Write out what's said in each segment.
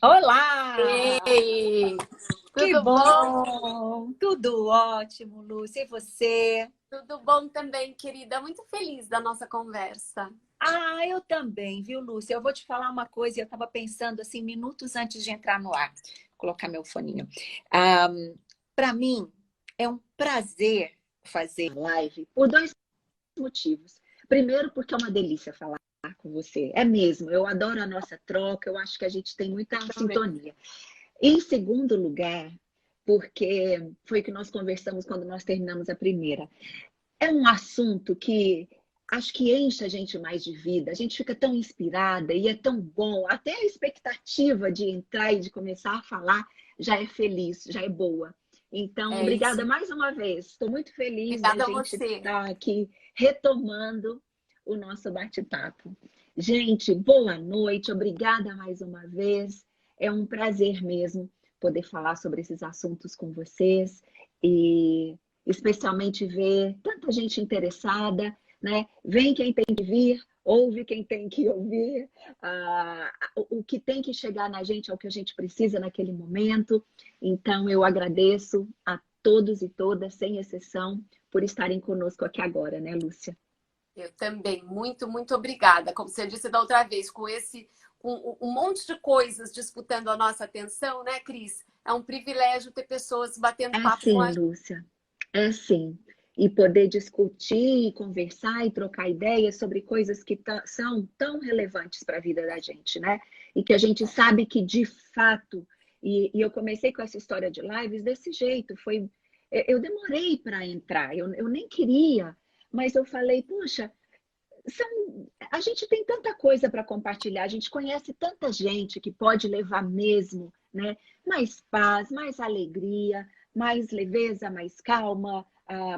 Olá! Ei, Que tudo bom? bom! Tudo ótimo, Lúcia. E você? Tudo bom também, querida. Muito feliz da nossa conversa. Ah, eu também, viu, Lúcia? Eu vou te falar uma coisa, eu estava pensando assim, minutos antes de entrar no ar. Vou colocar meu foninho. Ah, Para mim, é um prazer fazer live por dois motivos. Primeiro, porque é uma delícia falar com você. É mesmo, eu adoro a nossa troca, eu acho que a gente tem muita Também. sintonia. Em segundo lugar, porque foi o que nós conversamos quando nós terminamos a primeira. É um assunto que acho que enche a gente mais de vida. A gente fica tão inspirada e é tão bom. Até a expectativa de entrar e de começar a falar já é feliz, já é boa. Então, É obrigada isso. mais uma vez. Estou muito feliz da Obrigada a gente você. estar aqui retomando o nosso bate-papo. Gente, boa noite, obrigada mais uma vez. É um prazer mesmo poder falar sobre esses assuntos com vocês e especialmente ver tanta gente interessada, né? Vem quem tem que vir, ouve quem tem que ouvir, o que tem que chegar na gente é o que a gente precisa naquele momento. Então, eu agradeço a todos e todas, sem exceção, por estarem conosco aqui agora, né, Lúcia? Eu também. Muito obrigada. Como você disse da outra vez, com um monte de coisas disputando a nossa atenção, né, Cris? É um privilégio ter pessoas batendo É papo com a sim, gente. Lúcia, é sim. E poder discutir, conversar e trocar ideias sobre coisas que são tão relevantes para a vida da gente, né? E que a gente sabe que, de fato, e eu comecei com essa história de lives desse jeito, eu demorei para entrar, eu nem queria, mas eu falei, poxa, a gente tem tanta coisa para compartilhar, a gente conhece tanta gente que pode levar mesmo, né? Mais paz, mais alegria, mais leveza, mais calma,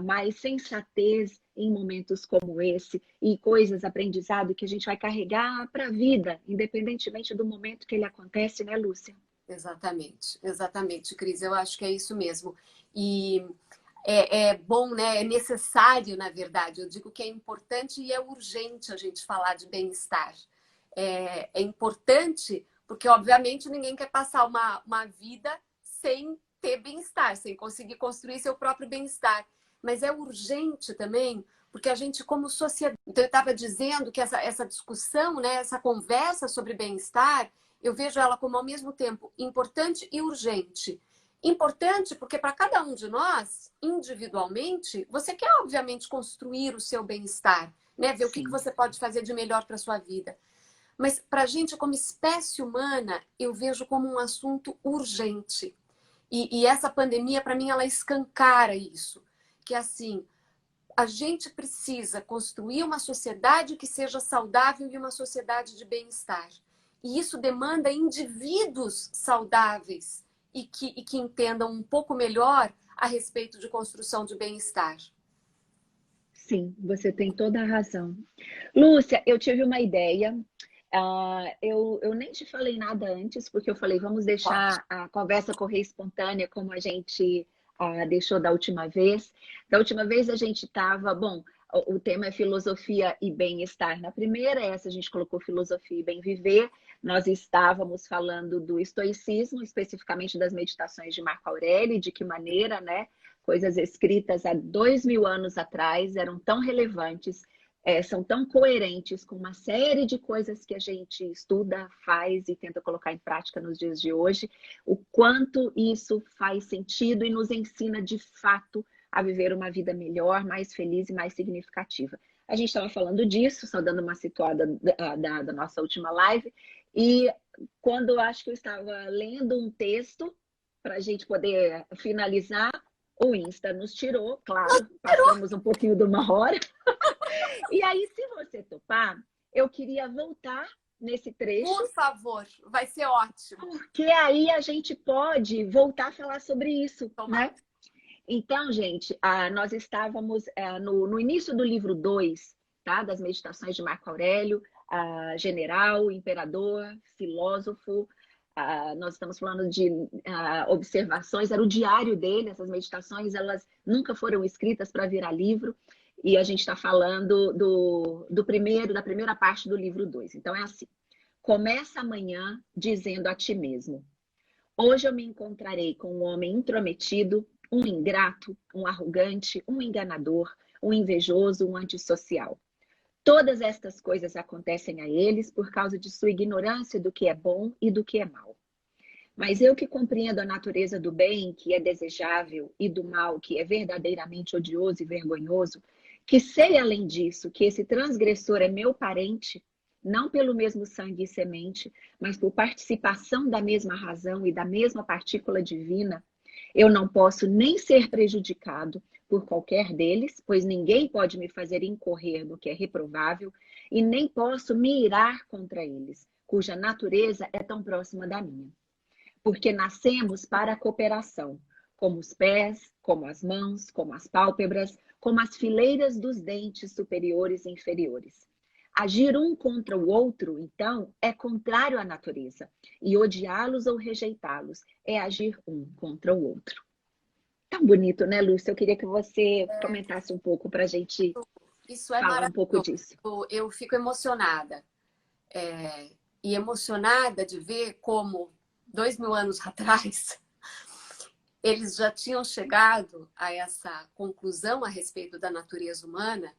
mais sensatez em momentos como esse e coisas, aprendizado que a gente vai carregar para a vida, independentemente do momento que ele acontece, né, Lúcia? Exatamente, Cris. Eu acho que é isso mesmo. E é bom, né? É necessário, na verdade. Eu digo que é importante e é urgente a gente falar de bem-estar. É importante porque, obviamente, ninguém quer passar uma vida sem ter bem-estar, sem conseguir construir seu próprio bem-estar. Mas é urgente também, porque a gente, como sociedade. Então, eu estava dizendo que essa discussão, né, essa conversa sobre bem-estar, eu vejo ela como, ao mesmo tempo, importante e urgente. Importante porque para cada um de nós, individualmente, você quer, obviamente, construir o seu bem-estar, né? Ver o que Sim, você pode fazer de melhor para a sua vida. Mas para a gente, como espécie humana, eu vejo como um assunto urgente. E essa pandemia, para mim, ela escancara isso. Que assim, a gente precisa construir uma sociedade que seja saudável e uma sociedade de bem-estar. E isso demanda indivíduos saudáveis e que entendam um pouco melhor a respeito de construção de bem-estar. sim, você tem toda a razão. Lúcia, eu tive uma ideia. Eu nem te falei nada antes, porque eu falei, vamos Pode. deixar a conversa correr espontânea, como a gente deixou da última vez. Da última vez a gente estava, bom, o tema é filosofia e bem-estar. Na primeira, essa a gente colocou filosofia e bem viver. Nós estávamos falando do estoicismo, especificamente das meditações de Marco Aurélio, de que maneira, né? Coisas escritas há 2000 anos atrás eram tão relevantes, são tão coerentes com uma série de coisas que a gente estuda, faz e tenta colocar em prática nos dias de hoje, o quanto isso faz sentido e nos ensina de fato a viver uma vida melhor, mais feliz e mais significativa. A gente estava falando disso, só dando uma situada da nossa última live, e quando eu acho que eu estava lendo um texto para a gente poder finalizar, o Insta nos tirou, claro, passamos um pouquinho de uma hora. E aí, se você topar, eu queria voltar nesse trecho, Por favor, vai ser ótimo. porque aí a gente pode voltar a falar sobre isso, né? Tomara. Então, gente, nós estávamos no início do livro 2, tá? Das Meditações de Marco Aurélio, general, imperador, filósofo. Nós estamos falando de observações, era o diário dele, essas meditações, elas nunca foram escritas para virar livro, e a gente está falando da primeira parte do livro 2. Então, é assim. Começa amanhã dizendo a ti mesmo: hoje eu me encontrarei com um homem intrometido, um ingrato, um arrogante, um enganador, um invejoso, um antissocial. Todas estas coisas acontecem a eles por causa de sua ignorância do que é bom e do que é mal. Mas eu que compreendo a natureza do bem, que é desejável, e do mal, que é verdadeiramente odioso e vergonhoso, que sei, além disso, que esse transgressor é meu parente, não pelo mesmo sangue e semente, mas por participação da mesma razão e da mesma partícula divina, eu não posso nem ser prejudicado por qualquer deles, pois ninguém pode me fazer incorrer no que é reprovável, e nem posso me irar contra eles, cuja natureza é tão próxima da minha. Porque nascemos para a cooperação, como os pés, como as mãos, como as pálpebras, como as fileiras dos dentes superiores e inferiores. Agir um contra o outro, então, é contrário à natureza, e odiá-los ou rejeitá-los é agir um contra o outro. Tão bonito, né, Lúcia? Eu queria que você comentasse um pouco para a gente Isso é falar um pouco maravilhoso. disso. Eu fico emocionada. E emocionada de ver como 2000 anos atrás eles já tinham chegado a essa conclusão a respeito da natureza humana,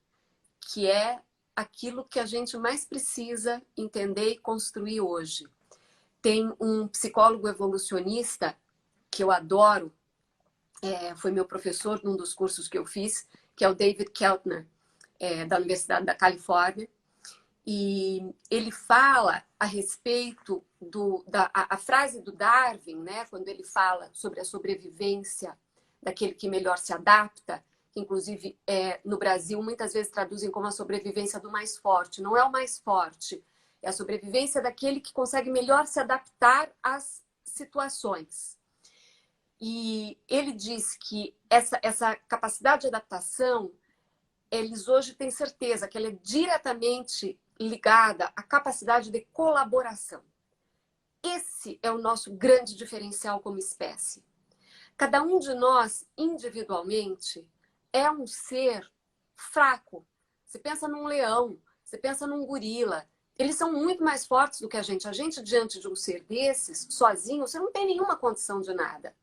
que é aquilo que a gente mais precisa entender e construir hoje. Tem um psicólogo evolucionista que eu adoro, foi meu professor num dos cursos que eu fiz, que é o David Keltner, da Universidade da Califórnia. E ele fala a respeito a frase do Darwin, né, quando ele fala sobre a sobrevivência daquele que melhor se adapta, que inclusive no Brasil muitas vezes traduzem como a sobrevivência do mais forte. Não é o mais forte, é a sobrevivência daquele que consegue melhor se adaptar às situações. E ele diz que essa capacidade de adaptação, eles hoje têm certeza que ela é diretamente ligada à capacidade de colaboração. Esse é o nosso grande diferencial como espécie. Cada um de nós, individualmente, é um ser fraco. Você pensa num leão, você pensa num gorila. Eles são muito mais fortes do que a gente. A gente, diante de um ser desses, sozinho, você não tem nenhuma condição de nada.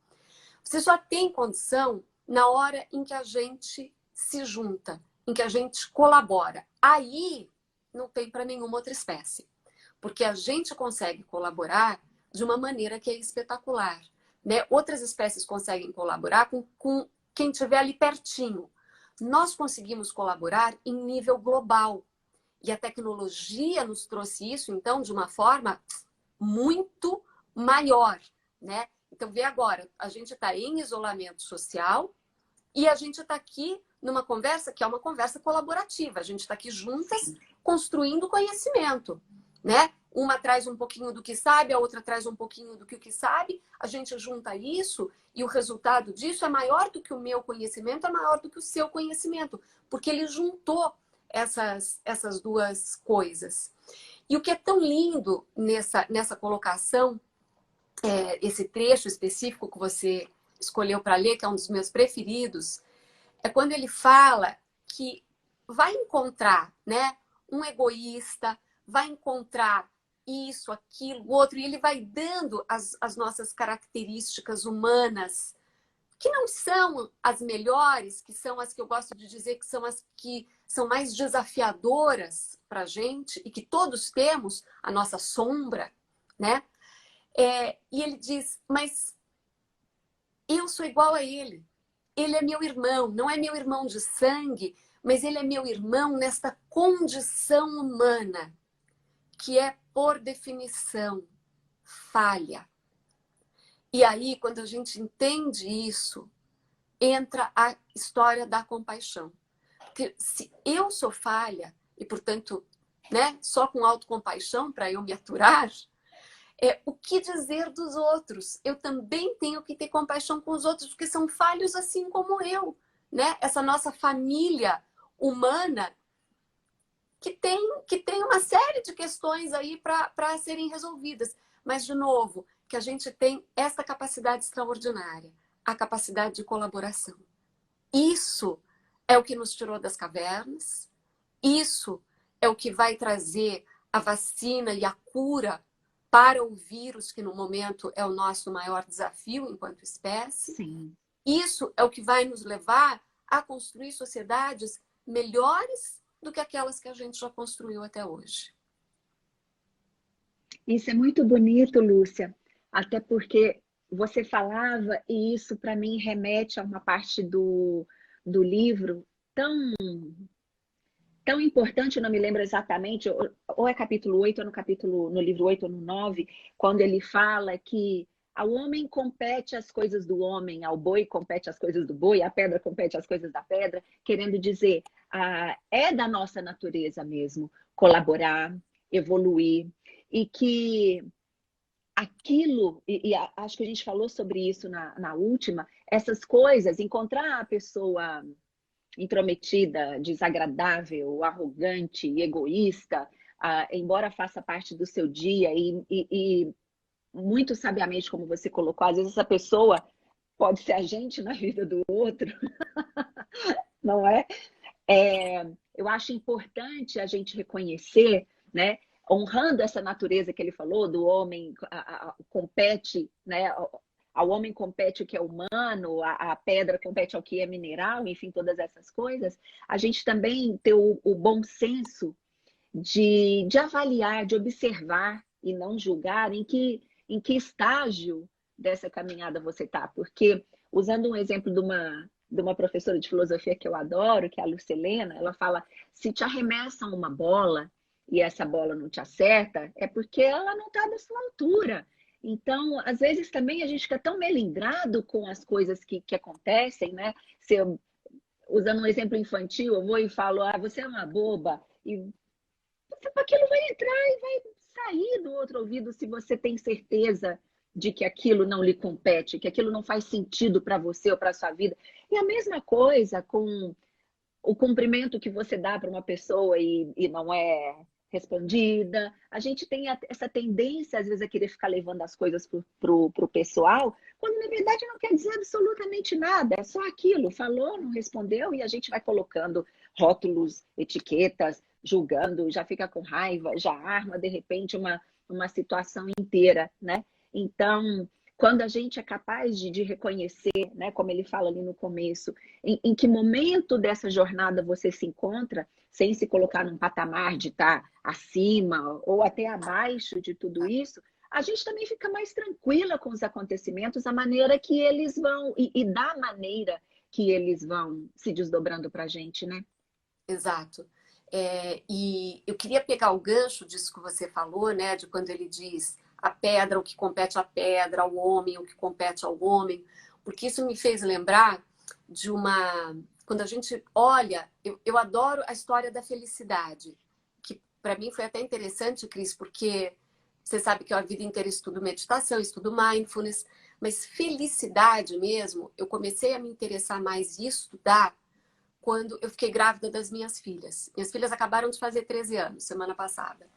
Você só tem condição na hora em que a gente se junta, em que a gente colabora. Aí não tem para nenhuma outra espécie. Porque a gente consegue colaborar de uma maneira que é espetacular. Né? Outras espécies conseguem colaborar com quem estiver ali pertinho. Nós conseguimos colaborar em nível global. E a tecnologia nos trouxe isso, então, de uma forma muito maior. Né? Então, vê agora, a gente está em isolamento social e a gente está aqui numa conversa que é uma conversa colaborativa. A gente está aqui juntas construindo conhecimento, né? Uma traz um pouquinho do que sabe, a outra traz um pouquinho do que sabe. A gente junta isso e o resultado disso é maior do que o meu conhecimento, é maior do que o seu conhecimento, porque ele juntou essas duas coisas. E o que é tão lindo nessa colocação, esse trecho específico que você escolheu para ler, que é um dos meus preferidos, é quando ele fala que vai encontrar, né, um egoísta, vai encontrar isso, aquilo, outro, e ele vai dando as nossas características humanas, que não são as melhores, que são as que eu gosto de dizer que são as que são mais desafiadoras para a gente, e que todos temos a nossa sombra, né? E ele diz, mas eu sou igual a ele. Ele é meu irmão, não é meu irmão de sangue, mas ele é meu irmão nesta condição humana, que é, por definição, falha. E aí, quando a gente entende isso, entra a história da compaixão. Porque se eu sou falha, e portanto, né, só com autocompaixão para eu me aturar, o que dizer dos outros? Eu também tenho que ter compaixão com os outros, porque são falhos assim como eu, né? Essa nossa família humana que tem uma série de questões aí para serem resolvidas. Mas, de novo, que a gente tem essa capacidade extraordinária, a capacidade de colaboração. Isso é o que nos tirou das cavernas, isso é o que vai trazer a vacina e a cura para o vírus, que no momento é o nosso maior desafio enquanto espécie. Sim. Isso é o que vai nos levar a construir sociedades melhores do que aquelas que a gente já construiu até hoje. Isso é muito bonito, Lúcia, até porque você falava, e isso para mim remete a uma parte do livro tão, tão importante, eu não me lembro exatamente, ou é capítulo 8, ou no livro 8 ou no 9, quando ele fala que ao homem compete as coisas do homem, ao boi compete as coisas do boi, à pedra compete as coisas da pedra, querendo dizer, é da nossa natureza mesmo colaborar, evoluir, e que aquilo, acho que a gente falou sobre isso na última, essas coisas, encontrar a pessoa intrometida, desagradável, arrogante, egoísta, embora faça parte do seu dia e muito sabiamente, como você colocou, às vezes essa pessoa pode ser agente na vida do outro, não é? Eu acho importante a gente reconhecer, né, honrando essa natureza que ele falou, do homem compete, né, ao homem compete o que é humano, a pedra compete ao que é mineral, enfim, todas essas coisas, a gente também ter o bom senso de avaliar, de observar e não julgar em que estágio dessa caminhada você está. Porque, usando um exemplo de uma professora de filosofia que eu adoro, que é a Lucilena, ela fala, se te arremessam uma bola e essa bola não te acerta, é porque ela não está da sua altura. Então, às vezes também a gente fica tão melindrado com as coisas que acontecem, né? Se eu, usando um exemplo infantil, eu vou e falo, você é uma boba, e aquilo vai entrar e vai sair do outro ouvido se você tem certeza de que aquilo não lhe compete, que aquilo não faz sentido para você ou para a sua vida. E a mesma coisa com o cumprimento que você dá para uma pessoa e não é respondida. A gente tem essa tendência, às vezes, a querer ficar levando as coisas para o pessoal, quando na verdade não quer dizer absolutamente nada, é só aquilo, falou, não respondeu, e a gente vai colocando rótulos, etiquetas, julgando, já fica com raiva, já arma, de repente, uma situação inteira, né? Então, quando a gente é capaz de reconhecer, né, como ele fala ali no começo, em que momento dessa jornada você se encontra, sem se colocar num patamar de estar acima ou até abaixo de tudo isso, a gente também fica mais tranquila com os acontecimentos, a maneira que eles vão, e da maneira que eles vão se desdobrando para a gente, né? Exato. E eu queria pegar o gancho disso que você falou, né? De quando ele diz a pedra, o que compete à pedra, ao homem, o que compete ao homem, porque isso me fez lembrar de uma... Quando a gente olha, eu adoro a história da felicidade, que para mim foi até interessante, Cris, porque você sabe que eu a vida inteira estudo meditação, estudo mindfulness, mas felicidade mesmo, eu comecei a me interessar mais e estudar quando eu fiquei grávida das minhas filhas. Minhas filhas acabaram de fazer 13 anos, semana passada.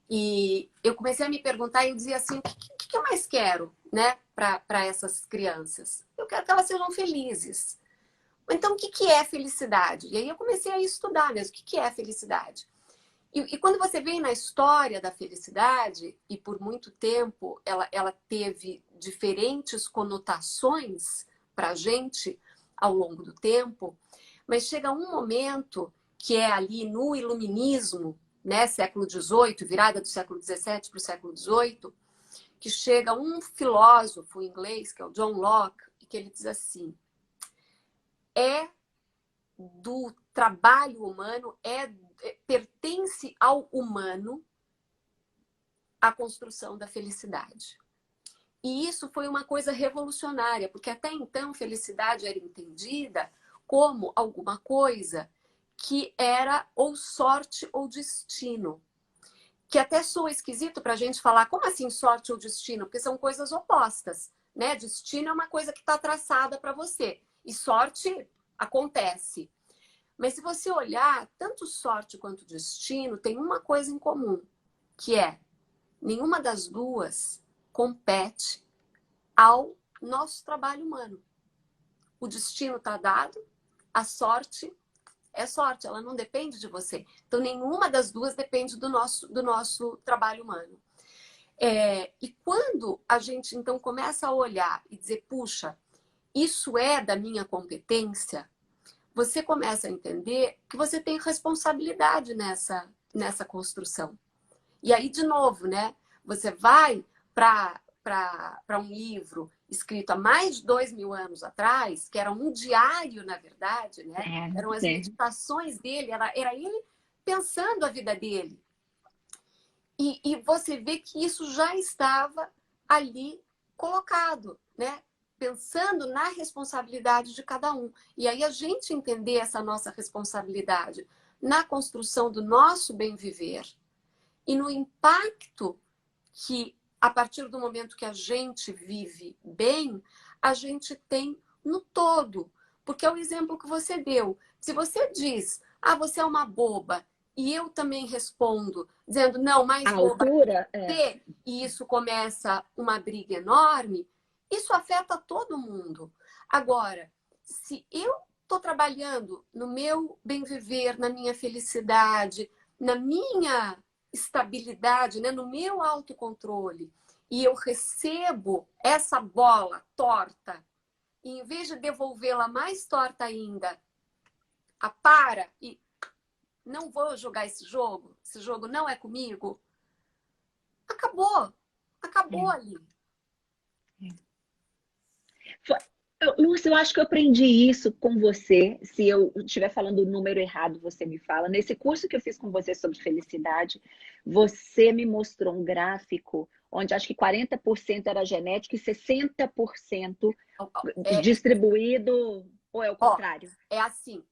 E eu comecei a me perguntar e eu dizia assim, o que eu mais quero, né, para essas crianças? Eu quero que elas sejam felizes. Então, o que é felicidade? E aí eu comecei a estudar mesmo, o que é felicidade? E quando você vem na história da felicidade, e por muito tempo ela teve diferentes conotações para a gente ao longo do tempo, mas chega um momento que é ali no iluminismo, né, século XVIII, virada do século XVII para o século XVIII, que chega um filósofo inglês, que é o John Locke, e que ele diz assim, do trabalho humano, pertence ao humano a construção da felicidade. E isso foi uma coisa revolucionária, porque até então felicidade era entendida como alguma coisa que era ou sorte ou destino. Que até soa esquisito para a gente falar, como assim sorte ou destino? Porque são coisas opostas, né? Destino é uma coisa que está traçada para você. E sorte acontece. Mas se você olhar, tanto sorte quanto destino tem uma coisa em comum, que é nenhuma das duas compete ao nosso trabalho humano. O destino está dado, a sorte É sorte, ela não depende de você. Então, nenhuma das duas depende do nosso trabalho humano. E quando a gente, então, começa a olhar e dizer, puxa, isso é da minha competência, você começa a entender que você tem responsabilidade nessa construção. E aí, de novo, né? Você vai para um livro escrito há mais de 2.000 anos atrás, que era um diário, na verdade, né? Eram as meditações dele, era ele pensando a vida dele. E você vê que isso já estava ali colocado, né? Pensando na responsabilidade de cada um. E aí a gente entender essa nossa responsabilidade na construção do nosso bem viver e no impacto que, a partir do momento que a gente vive bem, a gente tem no todo. Porque é o exemplo que você deu. Se você diz, você é uma boba, e eu também respondo, dizendo, não, mais boba que você, e isso começa uma briga enorme, isso afeta todo mundo. Agora, se eu estou trabalhando no meu bem viver, na minha felicidade, na minha estabilidade, né, no meu autocontrole, e eu recebo essa bola torta, e em vez de devolvê-la mais torta ainda, para e não vou jogar esse jogo não é comigo, acabou ali. Lúcia, eu acho que eu aprendi isso com você. Se eu estiver falando o número errado, você me fala. Nesse curso que eu fiz com você sobre felicidade, você me mostrou um gráfico onde acho que 40% era genético e 60% distribuído, ou é o contrário? É assim,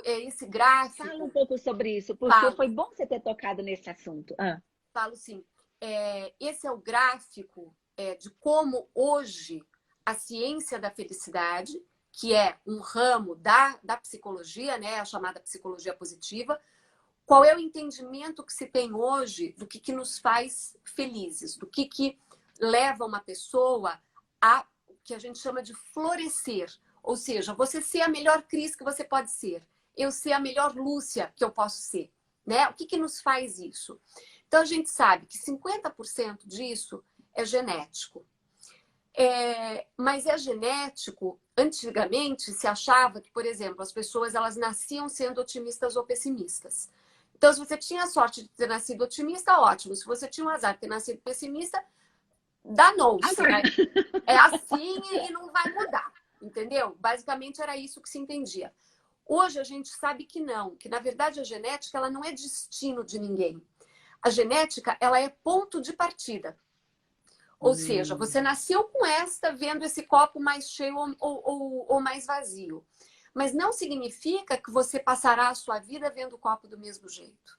esse gráfico. Fala um pouco sobre isso, porque foi bom você ter tocado nesse assunto. Falo sim. Esse é o gráfico de como hoje a ciência da felicidade, que é um ramo da psicologia, né, a chamada psicologia positiva, qual é o entendimento que se tem hoje do que nos faz felizes, do que leva uma pessoa a que a gente chama de florescer, ou seja, você ser a melhor Cris que você pode ser, eu ser a melhor Lúcia que eu posso ser, né? O que nos faz isso? Então a gente sabe que 50% disso é genético. Mas é genético. Antigamente se achava que, por exemplo, as pessoas elas nasciam sendo otimistas ou pessimistas. Então, se você tinha a sorte de ter nascido otimista, ótimo. Se você tinha o azar de ter nascido pessimista, danou-se. Né? É assim e não vai mudar. Entendeu? Basicamente era isso que se entendia. Hoje a gente sabe que não, que na verdade a genética ela não é destino de ninguém. A genética ela é ponto de partida. Ou seja, você nasceu com vendo esse copo mais cheio ou mais vazio. Mas não significa que você passará a sua vida vendo o copo do mesmo jeito.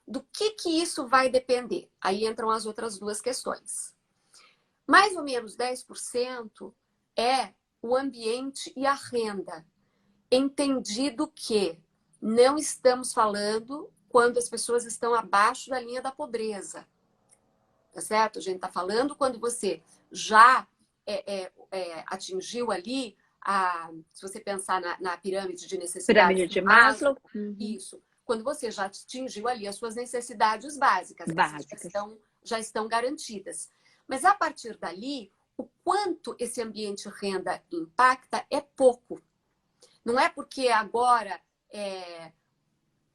Do que isso vai depender? Aí entram as outras duas questões. Mais ou menos 10% é o ambiente e a renda. Entendido que não estamos falando quando as pessoas estão abaixo da linha da pobreza. Tá certo? A gente está falando quando você já atingiu ali, se você pensar na pirâmide de necessidades. Pirâmide de Maslow. Isso. Quando você já atingiu ali as suas necessidades básicas. Já estão garantidas. Mas a partir dali, o quanto esse ambiente renda impacta é pouco. Não é porque agora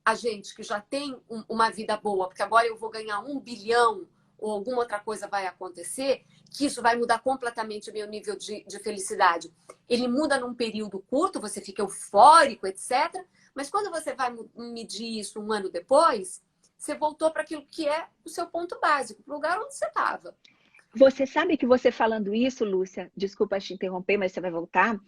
a gente que já tem uma vida boa, porque agora eu vou ganhar 1 bilhão ou alguma outra coisa vai acontecer, que isso vai mudar completamente o meu nível de felicidade. Ele muda num período curto, você fica eufórico, etc. Mas quando você vai medir isso 1 ano depois, você voltou para aquilo que é o seu ponto básico, para o lugar onde você estava. Você sabe que você falando isso, Lúcia, desculpa te interromper, mas você vai voltar,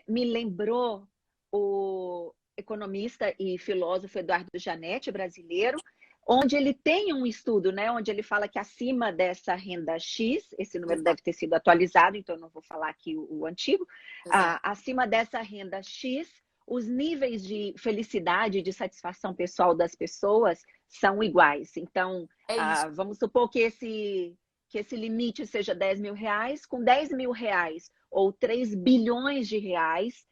me lembrou o economista e filósofo Eduardo Janetti, brasileiro, onde ele tem um estudo, né, onde ele fala que acima dessa renda X, esse número deve ter sido atualizado, então eu não vou falar aqui o antigo, acima dessa renda X, os níveis de felicidade e de satisfação pessoal das pessoas são iguais. Então, vamos supor que esse limite seja 10 mil reais, com 10 mil reais ou 3 bilhões de reais,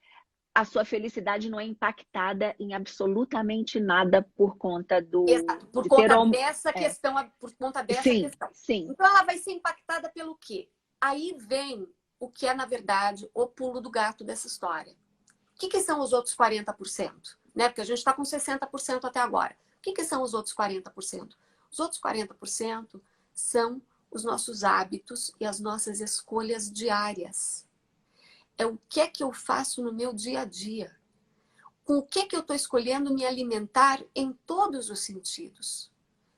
a sua felicidade não é impactada em absolutamente nada por conta Exato, por de ter conta dessa é, questão, por conta dessa sim, questão. sim. Então, ela vai ser impactada pelo quê? Aí vem o que é, na verdade, o pulo do gato dessa história. O que são os outros 40%? Né? Porque a gente está com 60% até agora. O que são os outros 40%? Os outros 40% são os nossos hábitos e as nossas escolhas diárias. É o que é que eu faço no meu dia a dia. Com o que eu estou escolhendo me alimentar em todos os sentidos.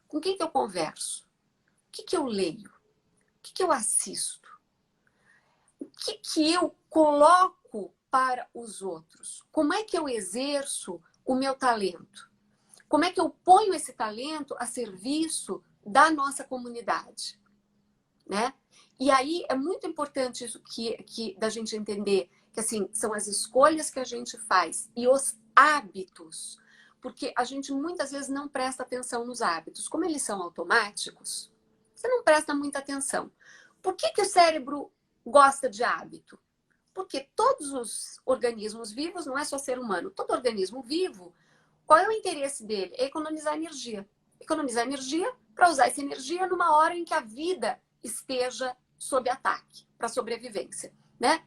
Com quem que eu converso? O que eu leio? O que eu assisto? O que eu coloco para os outros? Como é que eu exerço o meu talento? Como é que eu ponho esse talento a serviço da nossa comunidade? Né? E aí é muito importante isso que da gente entender que assim são as escolhas que a gente faz e os hábitos, porque a gente muitas vezes não presta atenção nos hábitos, como eles são automáticos, você não presta muita atenção. Por que o cérebro gosta de hábito? Porque todos os organismos vivos, não é só ser humano, todo organismo vivo, qual é o interesse dele? É economizar energia. Economizar energia para usar essa energia numa hora em que a vida esteja sob ataque, para sobrevivência, né?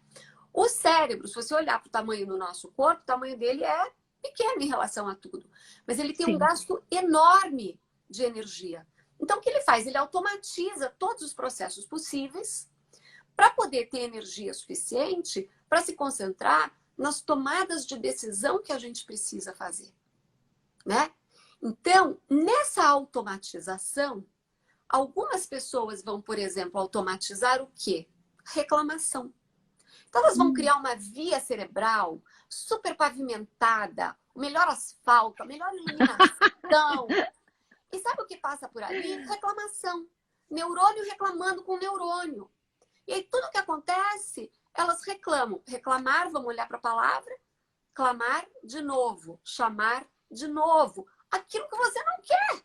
O cérebro, se você olhar para o tamanho do nosso corpo, o tamanho dele é pequeno em relação a tudo. Mas ele tem um Sim. gasto enorme de energia. Então, o que ele faz? Ele automatiza todos os processos possíveis para poder ter energia suficiente para se concentrar nas tomadas de decisão que a gente precisa fazer, né? Então, nessa automatização, algumas pessoas vão, por exemplo, automatizar o quê? Reclamação. Então, elas vão criar uma via cerebral super pavimentada, o melhor asfalto, a melhor iluminação. E sabe o que passa por ali? Reclamação. Neurônio reclamando com neurônio. E aí, tudo que acontece, elas reclamam. Reclamar, vamos olhar para a palavra. Clamar de novo. Chamar de novo. Aquilo que você não quer.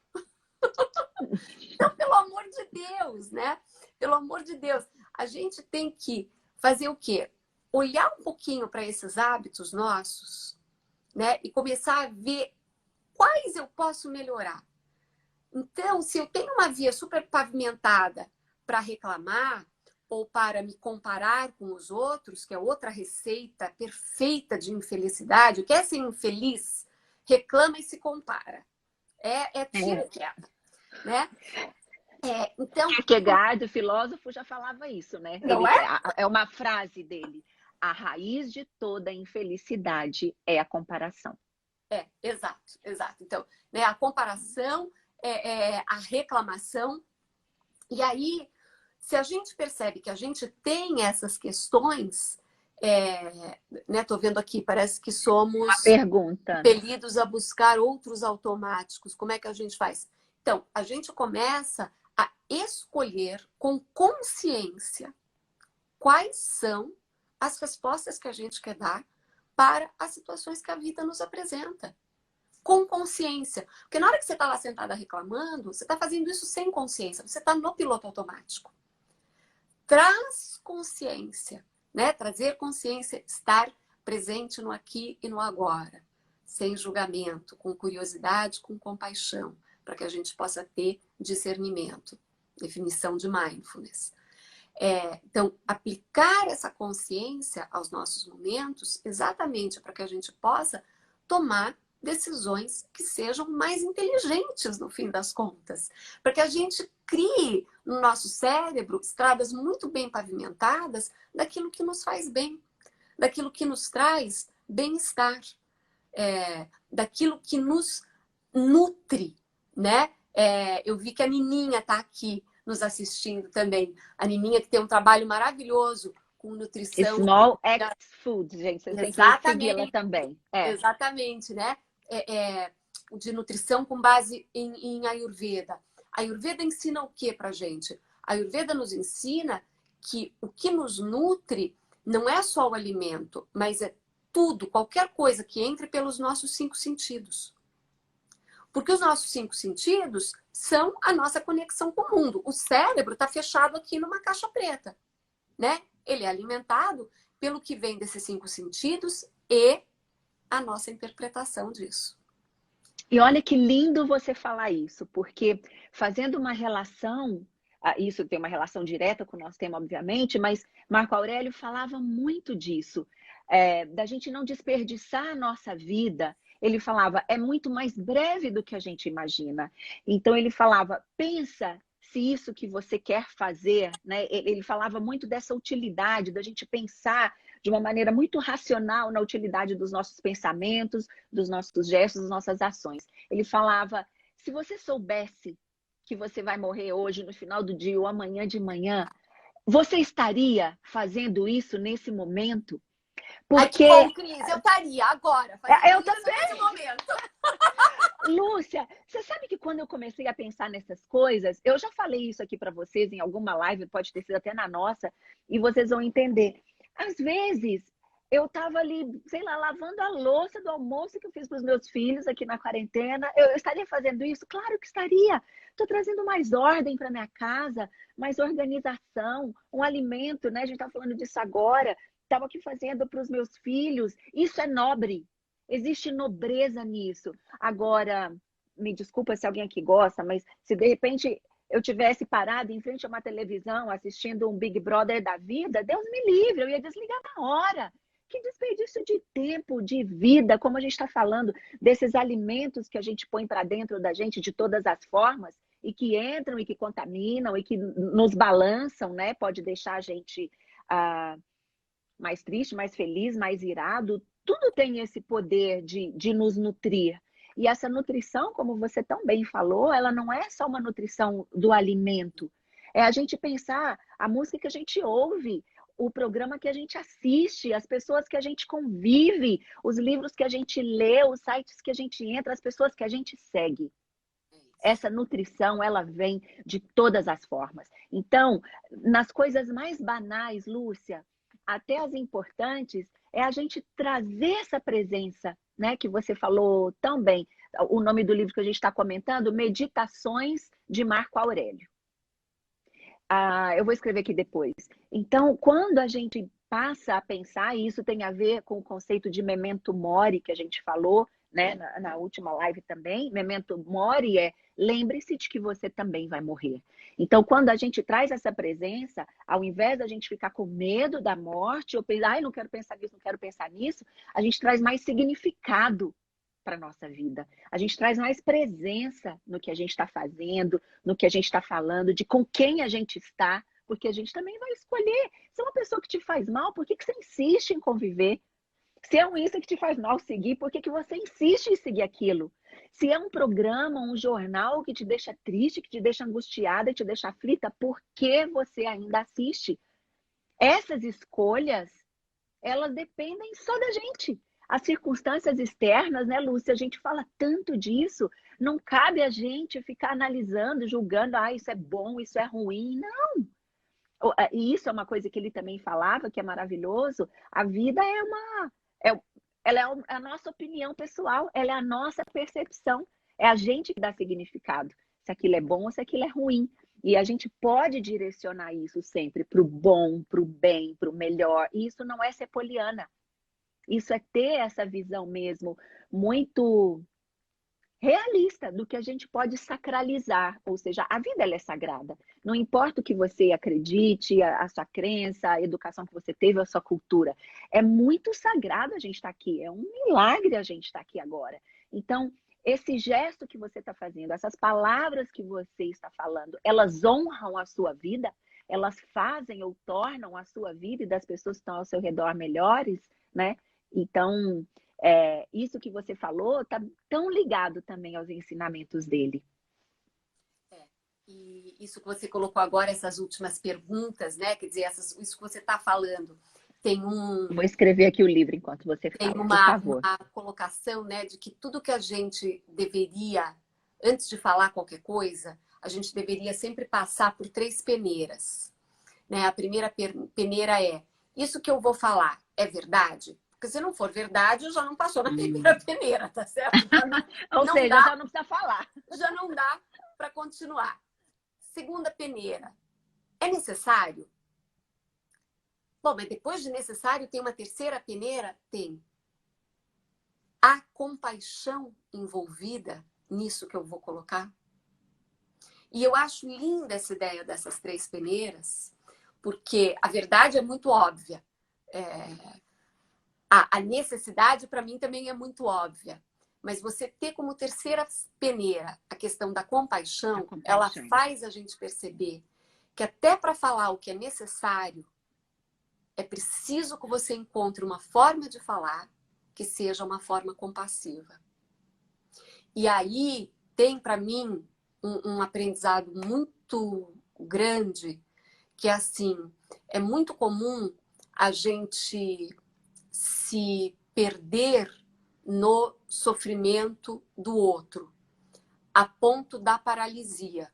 Então, pelo amor de Deus, né? Pelo amor de Deus. A gente tem que fazer o quê? Olhar um pouquinho para esses hábitos nossos, né? E começar a ver quais eu posso melhorar. Então, se eu tenho uma via super pavimentada para reclamar ou para me comparar com os outros, que é outra receita perfeita de infelicidade, o que é ser infeliz? Reclama e se compara. É tiro e queda, né? Então, Kierkegaard, o filósofo, já falava isso, né? não é? É uma frase dele. A raiz de toda infelicidade é a comparação. Exato, exato. Então, né, a comparação, a reclamação. E aí, se a gente percebe que a gente tem essas questões, né, tô vendo aqui, parece que somos Uma pergunta. impelidos a buscar outros automáticos. Como é que a gente faz? Então, a gente começa a escolher com consciência quais são as respostas que a gente quer dar para as situações que a vida nos apresenta. Com consciência. Porque na hora que você está lá sentada reclamando, você está fazendo isso sem consciência. Você está no piloto automático. Traz consciência, né? Trazer consciência, estar presente no aqui e no agora. Sem julgamento, com curiosidade, com compaixão. Para que a gente possa ter discernimento. Definição de mindfulness. Então, aplicar essa consciência aos nossos momentos, exatamente para que a gente possa tomar decisões que sejam mais inteligentes no fim das contas. Para que a gente crie no nosso cérebro estradas muito bem pavimentadas daquilo que nos faz bem, daquilo que nos traz bem-estar, daquilo que nos nutre, né? Eu vi que a Nininha está aqui nos assistindo também. A Nininha que tem um trabalho maravilhoso com nutrição. Small X Food, gente. Vocês têm que segui-la também. Exatamente, né? De nutrição com base em Ayurveda. A Ayurveda ensina o que pra gente? A Ayurveda nos ensina que o que nos nutre não é só o alimento, mas é tudo, qualquer coisa que entre pelos nossos 5 sentidos. Porque os nossos 5 sentidos são a nossa conexão com o mundo. O cérebro está fechado aqui numa caixa preta, né? Ele é alimentado pelo que vem desses 5 sentidos e a nossa interpretação disso. E olha que lindo você falar isso, porque fazendo uma relação, isso tem uma relação direta com o nosso tema, obviamente, mas Marco Aurélio falava muito disso, da gente não desperdiçar a nossa vida. Ele falava, é muito mais breve do que a gente imagina. Então ele falava, pensa se isso que você quer fazer, né? Ele falava muito dessa utilidade, da gente pensar de uma maneira muito racional na utilidade dos nossos pensamentos, dos nossos gestos, das nossas ações. Ele falava, se você soubesse que você vai morrer hoje, no final do dia ou amanhã de manhã, você estaria fazendo isso nesse momento? Ai, que Porque bom, Cris, eu estaria agora fazendo eu isso também. nesse momento. Lúcia, você sabe que quando eu comecei a pensar nessas coisas, eu já falei isso aqui para vocês em alguma live, pode ter sido até na nossa, e vocês vão entender. Às vezes, eu estava ali, sei lá, lavando a louça do almoço que eu fiz para os meus filhos aqui na quarentena. Eu estaria fazendo isso? Claro que estaria. Estou trazendo mais ordem para minha casa, mais organização, um alimento, né? A gente está falando disso agora. Estava aqui fazendo para os meus filhos. Isso é nobre. Existe nobreza nisso. Agora, me desculpa se alguém aqui gosta, mas se de repente eu tivesse parado em frente a uma televisão assistindo um Big Brother da vida, Deus me livre, eu ia desligar na hora. Que desperdício de tempo, de vida, como a gente está falando, desses alimentos que a gente põe para dentro da gente de todas as formas e que entram e que contaminam e que nos balançam, né? Pode deixar a gente mais triste, mais feliz, mais irado. Tudo tem esse poder de nos nutrir. E essa nutrição, como você tão bem falou, ela não é só uma nutrição do alimento. É a gente pensar a música que a gente ouve, o programa que a gente assiste, as pessoas que a gente convive, os livros que a gente lê, os sites que a gente entra, as pessoas que a gente segue. Essa nutrição, ela vem de todas as formas. Então, nas coisas mais banais, Lúcia, até as importantes, é a gente trazer essa presença, né, que você falou tão bem. O nome do livro que a gente está comentando, Meditações de Marco Aurélio. Eu vou escrever aqui depois. Então, quando a gente passa a pensar, e isso tem a ver com o conceito de memento mori que a gente falou, né, na última live também, memento mori é lembre-se de que você também vai morrer. Então, quando a gente traz essa presença, ao invés da gente ficar com medo da morte, ou pensar, ai, não quero pensar nisso, não quero pensar nisso, a gente traz mais significado para a nossa vida. A gente traz mais presença no que a gente está fazendo, no que a gente está falando, de com quem a gente está, porque a gente também vai escolher. Se é uma pessoa que te faz mal, por que você insiste em conviver? Se é um Insta que te faz mal seguir, por que você insiste em seguir aquilo? Se é um programa, um jornal que te deixa triste, que te deixa angustiada, que te deixa aflita, por que você ainda assiste? Essas escolhas, elas dependem só da gente. As circunstâncias externas, né, Lúcia? A gente fala tanto disso. Não cabe a gente ficar analisando, julgando, isso é bom, isso é ruim. Não. E isso é uma coisa que ele também falava, que é maravilhoso. A vida é, ela é a nossa opinião pessoal, ela é a nossa percepção. É a gente que dá significado. Se aquilo é bom ou se aquilo é ruim. E a gente pode direcionar isso sempre para o bom, para o bem, para o melhor. E isso não é ser poliana. Isso é ter essa visão mesmo muito realista do que a gente pode sacralizar, ou seja, a vida ela é sagrada. Não importa o que você acredite, a sua crença, a educação que você teve, a sua cultura. É muito sagrado a gente estar aqui, é um milagre a gente estar aqui agora. Então, esse gesto que você está fazendo, essas palavras que você está falando, elas honram a sua vida? Elas fazem ou tornam a sua vida e das pessoas que estão ao seu redor melhores, né? Então, isso que você falou está tão ligado também aos ensinamentos dele. E isso que você colocou agora, essas últimas perguntas, né? Quer dizer, isso que você está falando, tem Vou escrever aqui o livro enquanto você tem fala, por favor. uma colocação, né, de que tudo que a gente deveria, antes de falar qualquer coisa, a gente deveria sempre passar por 3 peneiras. Né? A primeira peneira é: isso que eu vou falar é verdade? Porque se não for verdade, já não passou na primeira peneira, tá certo? Ou seja, já não precisa falar. Já não dá para continuar. Segunda peneira: é necessário? Bom, mas depois de necessário tem uma terceira peneira? Tem. há compaixão envolvida nisso que eu vou colocar? E eu acho linda essa ideia dessas 3 peneiras, porque a verdade é muito óbvia. A necessidade, para mim, também é muito óbvia. Mas você ter como terceira peneira a questão da compaixão, ela faz a gente perceber que até para falar o que é necessário, é preciso que você encontre uma forma de falar que seja uma forma compassiva. E aí tem, para mim, um aprendizado muito grande, que é assim, é muito comum a gente se perder no sofrimento do outro, a ponto da paralisia.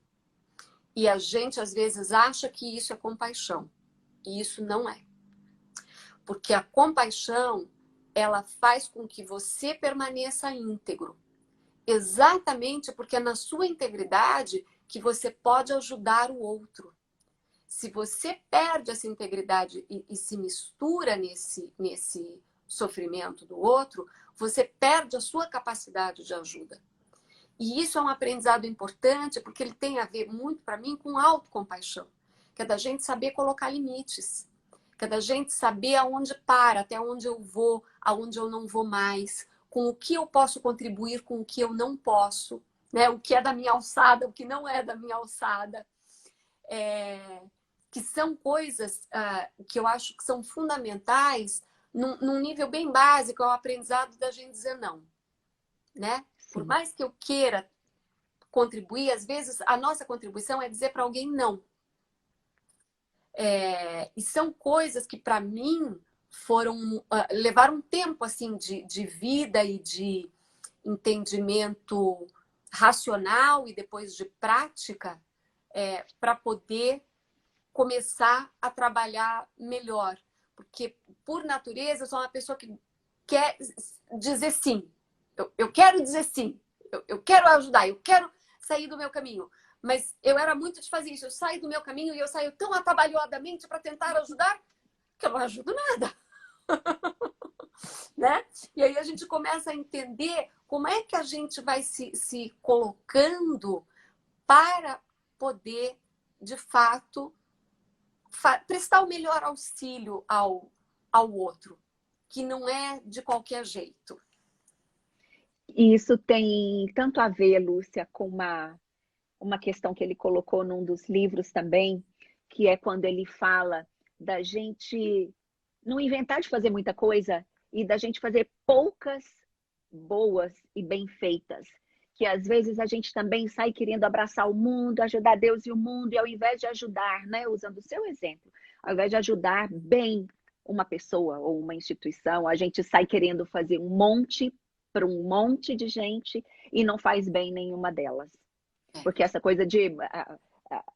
E a gente, às vezes, acha que isso é compaixão. E isso não é. Porque a compaixão, ela faz com que você permaneça íntegro. Exatamente porque é na sua integridade que você pode ajudar o outro. Se você perde essa integridade e se mistura nesse sofrimento do outro, você perde a sua capacidade de ajuda. E isso é um aprendizado importante, porque ele tem a ver muito, para mim, com autocompaixão, que é da gente saber colocar limites, que é da gente saber aonde para, até onde eu vou, aonde eu não vou mais, com o que eu posso contribuir, com o que eu não posso, né? O que é da minha alçada, o que não é da minha alçada. Que são coisas que eu acho que são fundamentais num nível bem básico, é o aprendizado da gente dizer não, né? Sim. Por mais que eu queira contribuir, às vezes a nossa contribuição é dizer para alguém não. E são coisas que para mim levaram um tempo assim de vida e de entendimento racional e depois de prática para poder começar a trabalhar melhor. Porque, por natureza, eu sou uma pessoa que quer dizer sim. Eu quero dizer sim. Eu quero ajudar, eu quero sair do meu caminho. Mas eu era muito de fazer isso. Eu saio do meu caminho e eu saio tão atabalhoadamente para tentar ajudar que eu não ajudo nada. Né? E aí a gente começa a entender como é que a gente vai se colocando para poder, de fato, prestar o melhor auxílio ao outro, que não é de qualquer jeito. E isso tem tanto a ver, Lúcia, com uma questão que ele colocou num dos livros também, que é quando ele fala da gente não inventar de fazer muita coisa e da gente fazer poucas boas e bem feitas. Que às vezes a gente também sai querendo abraçar o mundo, ajudar Deus e o mundo, e ao invés de ajudar, né, usando o seu exemplo, ao invés de ajudar bem uma pessoa ou uma instituição, a gente sai querendo fazer um monte para um monte de gente e não faz bem nenhuma delas. Porque essa coisa de,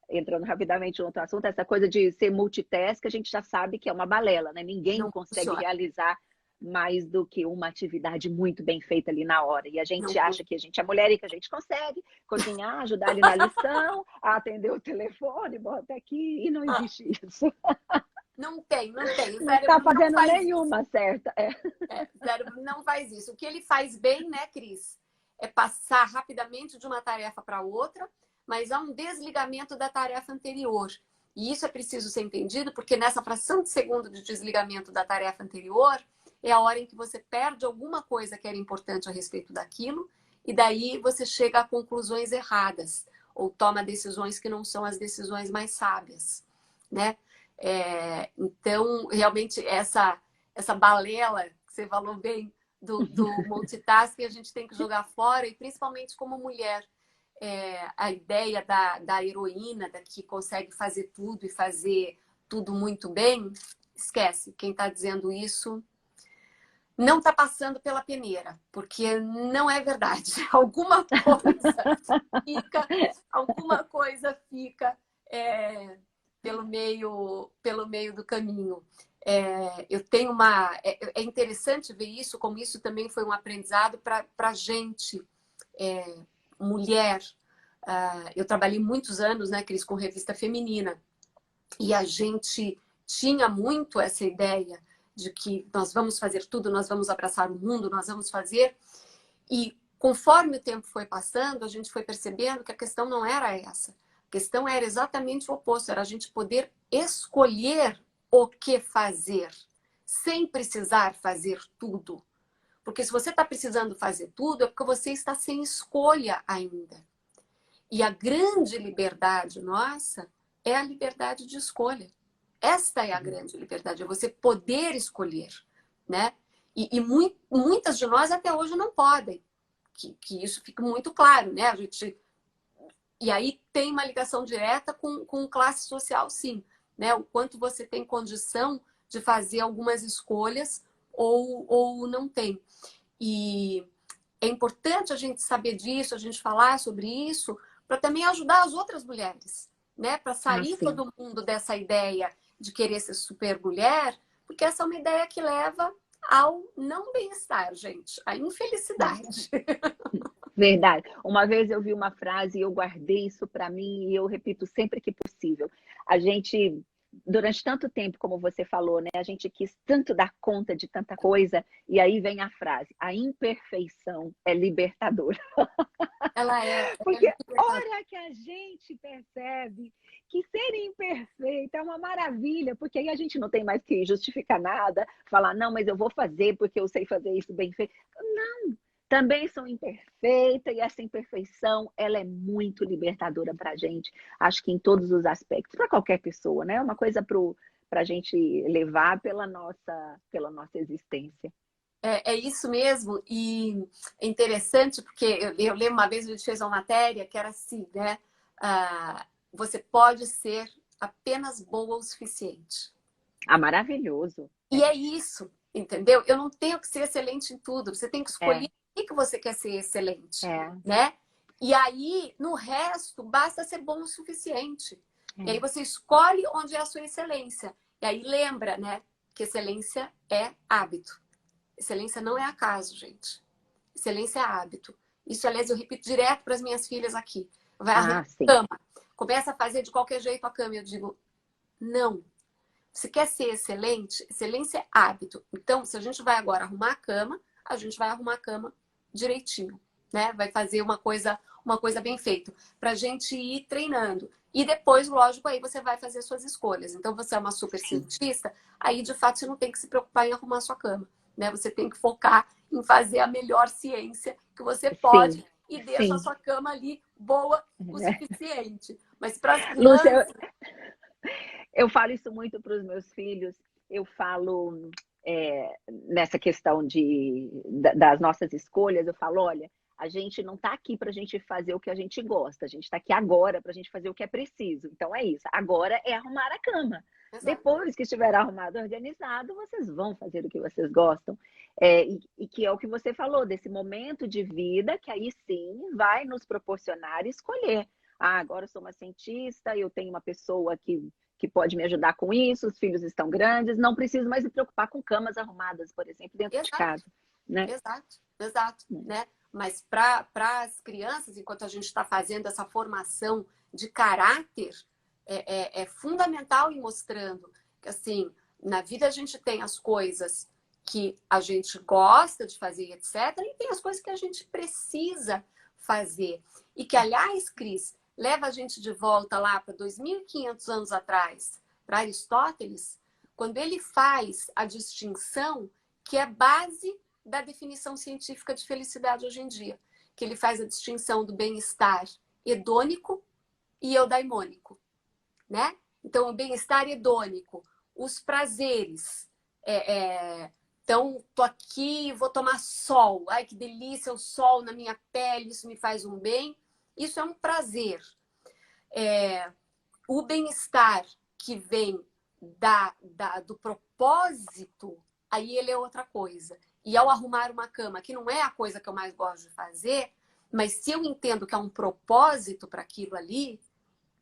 entrando rapidamente em outro assunto, essa coisa de ser multitask, a gente já sabe que é uma balela, né? Ninguém Não consegue funciona. realizar mais do que uma atividade muito bem feita ali na hora. E a gente Não acha que a gente é mulher e que a gente consegue cozinhar, ajudar ali na lição, atender o telefone, bota aqui, e não existe isso. Não tem. O Não cérebro está fazendo não faz nenhuma, isso. certa. O cérebro não faz isso. O que ele faz bem, né, Cris? É passar rapidamente de uma tarefa para outra, mas há um desligamento da tarefa anterior. E isso é preciso ser entendido, porque nessa fração de segundo de desligamento da tarefa anterior, é a hora em que você perde alguma coisa que era importante a respeito daquilo, e daí você chega a conclusões erradas, ou toma decisões que não são as decisões mais sábias, né? Então, realmente, essa balela que você falou bem do multitasking, a gente tem que jogar fora, e principalmente como mulher. A ideia da heroína, da que consegue fazer tudo e fazer tudo muito bem, esquece. Quem está dizendo isso não está passando pela peneira, porque não é verdade. Alguma coisa fica pelo meio do caminho. Eu tenho é interessante ver isso, como isso também foi um aprendizado para a gente, mulher. Eu trabalhei muitos anos, né, Cris, com revista feminina, e a gente tinha muito essa ideia de que nós vamos fazer tudo, nós vamos abraçar o mundo, nós vamos fazer. E conforme o tempo foi passando, a gente foi percebendo que a questão não era essa. A questão era exatamente o oposto, era a gente poder escolher o que fazer, sem precisar fazer tudo. Porque se você está precisando fazer tudo, é porque você está sem escolha ainda. E a grande liberdade nossa é a liberdade de escolha. Esta é a grande liberdade, é você poder escolher, né? E muitas de nós até hoje não podem. Que isso fica muito claro, né? E aí tem uma ligação direta com classe social, sim. Né? O quanto você tem condição de fazer algumas escolhas ou não tem. E é importante a gente saber disso, a gente falar sobre isso, para também ajudar as outras mulheres, né? Para sair todo mundo dessa ideia de querer ser super mulher, porque essa é uma ideia que leva ao não bem-estar, gente, à infelicidade. Verdade. Uma vez eu vi uma frase e eu guardei isso para mim e eu repito sempre que possível. A gente, durante tanto tempo, como você falou, né? A gente quis tanto dar conta de tanta coisa e aí vem a frase: a imperfeição é libertadora. Ela é Porque libertadora. hora que a gente percebe que ser imperfeito é uma maravilha, porque aí a gente não tem mais que justificar nada, falar, não, mas eu vou fazer porque eu sei fazer isso bem feito. Não, também sou imperfeita e essa imperfeição, ela é muito libertadora para a gente, acho que em todos os aspectos, para qualquer pessoa, né? É uma coisa para a gente levar pela nossa existência. É isso mesmo, e é interessante porque eu lembro uma vez a gente fez uma matéria que era assim, né? Você pode ser apenas boa o suficiente. Ah, maravilhoso. E é isso, entendeu? Eu não tenho que ser excelente em tudo, você tem que escolher É, o que você quer ser excelente, é, né? E aí, no resto, basta ser bom o suficiente. E aí é. você escolhe onde é a sua excelência. E aí lembra, né, que excelência é hábito. Excelência não é acaso, gente. Excelência é hábito. Isso, aliás, eu repito direto para as minhas filhas aqui. Vai arrumar Ah, a sim. cama. Começa a fazer de qualquer jeito a cama. Eu digo, não. Se quer ser excelente, excelência é hábito. Então, se a gente vai agora arrumar a cama, a gente vai arrumar a cama direitinho, né? Vai fazer uma coisa bem feita. Para a gente ir treinando. E depois, lógico, aí você vai fazer suas escolhas. Então, você é uma super Sim. cientista, aí, de fato, você não tem que se preocupar em arrumar a sua cama. Né? Você tem que focar em fazer a melhor ciência que você pode Sim, e deixa a sim. sua cama ali boa o suficiente. Mas para as Lúcia, crianças... eu falo isso muito para os meus filhos. Eu falo nessa questão das nossas escolhas. Eu falo, olha, a gente não está aqui para a gente fazer o que a gente gosta. A gente está aqui agora para a gente fazer o que é preciso. Então é isso. Agora é arrumar a cama. Exato. Depois que estiver arrumado, organizado, vocês vão fazer o que vocês gostam. E que é o que você falou, desse momento de vida que aí sim vai nos proporcionar escolher. Ah, agora eu sou uma cientista, eu tenho uma pessoa que pode me ajudar com isso, os filhos estão grandes, não preciso mais me preocupar com camas arrumadas, por exemplo, dentro de Exato, casa, né? exato, né? Mas para as crianças, enquanto a gente está fazendo essa formação de caráter, é fundamental ir mostrando que, assim, na vida a gente tem as coisas que a gente gosta de fazer, etc., e tem as coisas que a gente precisa fazer. E que, aliás, Cris, leva a gente de volta lá para 2.500 anos atrás, para Aristóteles, quando ele faz a distinção que é base da definição científica de felicidade hoje em dia, que ele faz a distinção do bem-estar hedônico e eudaimônico, né? Então, o bem-estar hedônico, os prazeres. Então, tô aqui, vou tomar sol. Ai, que delícia o sol na minha pele, isso me faz um bem. Isso é um prazer. O bem-estar que vem do propósito, aí ele é outra coisa. E ao arrumar uma cama, que não é a coisa que eu mais gosto de fazer, mas se eu entendo que é um propósito para aquilo ali,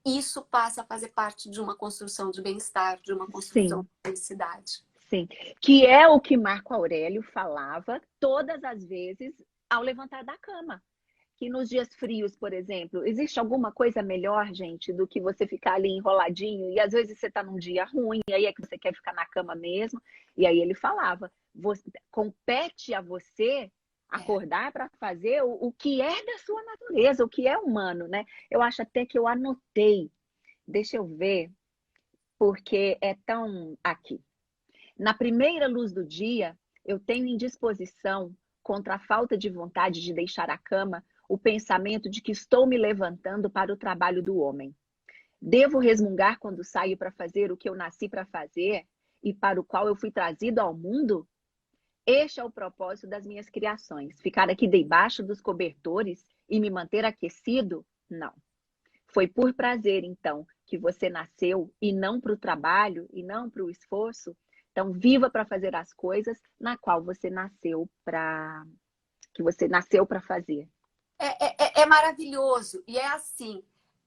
isso passa a fazer parte de uma construção de bem-estar, de uma construção Sim, de felicidade. sim. Que é o que Marco Aurélio falava todas as vezes ao levantar da cama. Que nos dias frios, por exemplo, existe alguma coisa melhor, gente, do que você ficar ali enroladinho e às vezes você está num dia ruim e aí é que você quer ficar na cama mesmo. E aí ele falava, compete a você acordar para fazer o que é da sua natureza, o que é humano, né? Eu acho até que eu anotei, deixa eu ver, porque é tão aqui. Na primeira luz do dia, eu tenho indisposição contra a falta de vontade de deixar a cama o pensamento de que estou me levantando para o trabalho do homem. Devo resmungar quando saio para fazer o que eu nasci para fazer e para o qual eu fui trazido ao mundo? Este é o propósito das minhas criações. Ficar aqui debaixo dos cobertores e me manter aquecido? Não. Foi por prazer, então, que você nasceu e não para o trabalho e não para o esforço. Então, viva para fazer as coisas na qual você nasceu para fazer. É maravilhoso. E é assim,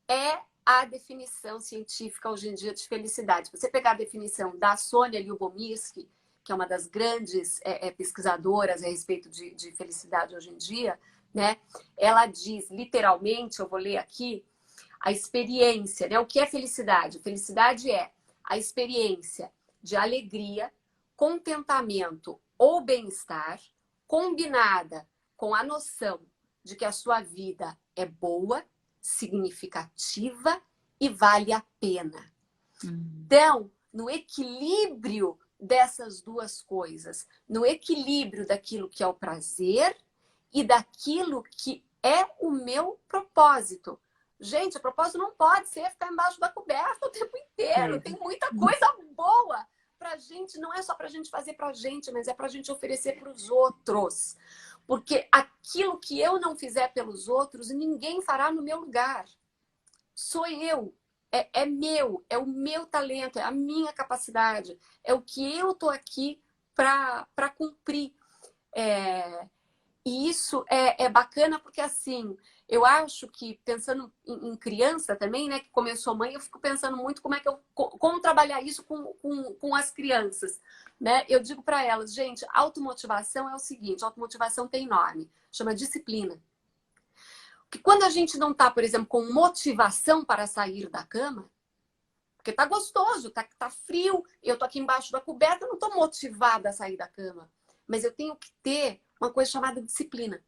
é a definição científica hoje em dia de felicidade. Você pegar a definição da Sônia Lyubomirsky, que é uma das grandes pesquisadoras a respeito de felicidade hoje em dia, né? Ela diz, literalmente, eu vou ler aqui, a experiência, né? O que é felicidade? Felicidade é a experiência de alegria, contentamento ou bem-estar, combinada com a noção de que a sua vida é boa, significativa e vale a pena. Então, no equilíbrio dessas duas coisas, no equilíbrio daquilo que é o prazer e daquilo que é o meu propósito. Gente, o propósito não pode ser ficar embaixo da coberta o tempo inteiro. Tem muita coisa boa pra gente, não é só pra gente fazer pra gente, mas é pra gente oferecer pros outros. Porque aquilo que eu não fizer pelos outros, ninguém fará no meu lugar. Sou eu. É meu, é o meu talento, é a minha capacidade, é o que eu tô aqui para cumprir. E isso é bacana porque, assim, eu acho que, pensando em criança também, né, que começou mãe, eu fico pensando muito como trabalhar isso com as crianças, né? Eu digo para elas, gente, automotivação é o seguinte, automotivação tem nome, chama disciplina. Porque quando a gente não tá, por exemplo, com motivação para sair da cama, porque tá gostoso, tá frio, eu tô aqui embaixo da coberta, eu não tô motivada a sair da cama. Mas eu tenho que ter uma coisa chamada disciplina,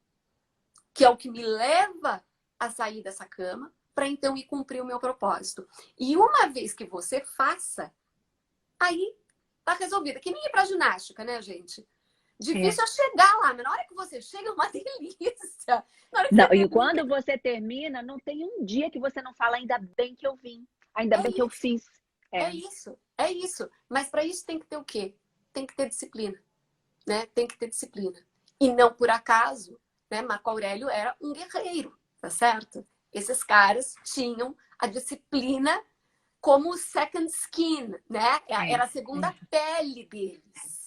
que é o que me leva a sair dessa cama para então ir cumprir o meu propósito. E uma vez que você faça, aí tá resolvida. Que nem ir pra ginástica, né, gente? Difícil é chegar lá, mas na hora que você chega é uma delícia. Na hora que Não, você e termina... quando você termina, não tem um dia que você não fala, ainda bem que eu vim, ainda bem que eu fiz. É isso. Mas para isso tem que ter o quê? Tem que ter disciplina, né? Tem que ter disciplina. E não por acaso, né? Marco Aurélio era um guerreiro, tá certo? Esses caras tinham a disciplina como second skin, né? Era a segunda pele deles.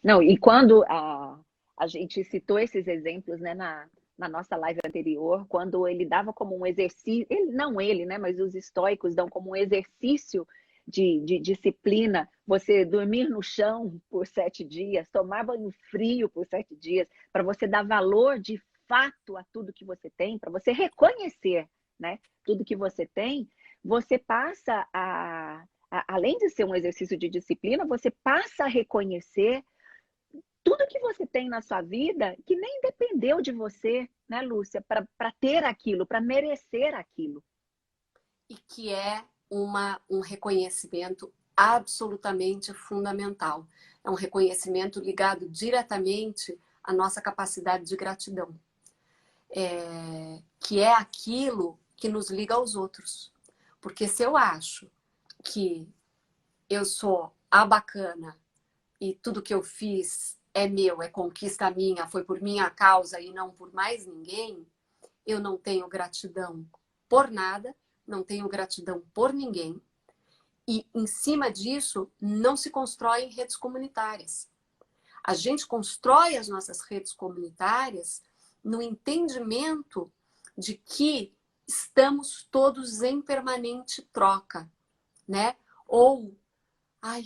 Não, e quando a gente citou esses exemplos, né, na nossa live anterior, quando ele dava como um exercício, não ele, né, mas os estoicos dão como um exercício de disciplina, você dormir no chão por 7 dias, tomar banho frio por 7 dias, para você dar valor de fato a tudo que você tem, para você reconhecer, né, tudo que você tem, você passa além de ser um exercício de disciplina, você passa a reconhecer tudo que você tem na sua vida que nem dependeu de você, né, Lúcia, para ter aquilo, para merecer aquilo. E que é um reconhecimento absolutamente fundamental. É um reconhecimento ligado diretamente à nossa capacidade de gratidão. Que é aquilo que nos liga aos outros. Porque se eu acho que eu sou a bacana e tudo que eu fiz é meu, é conquista minha, foi por minha causa e não por mais ninguém, eu não tenho gratidão por nada, não tenho gratidão por ninguém. E, em cima disso, não se constroem redes comunitárias. A gente constrói as nossas redes comunitárias no entendimento de que estamos todos em permanente troca, né? Ou,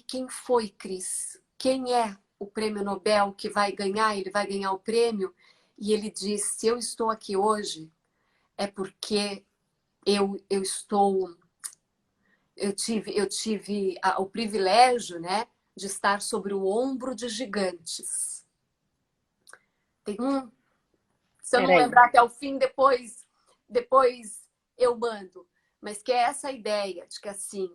quem foi, Cris? Quem é o prêmio Nobel que vai ganhar? Ele vai ganhar o prêmio e ele diz, se eu estou aqui hoje, é porque eu tive o privilégio, né, de estar sobre o ombro de gigantes. Tem um... Se eu não lembrar até o fim, depois eu mando. Mas que é essa ideia de que, assim,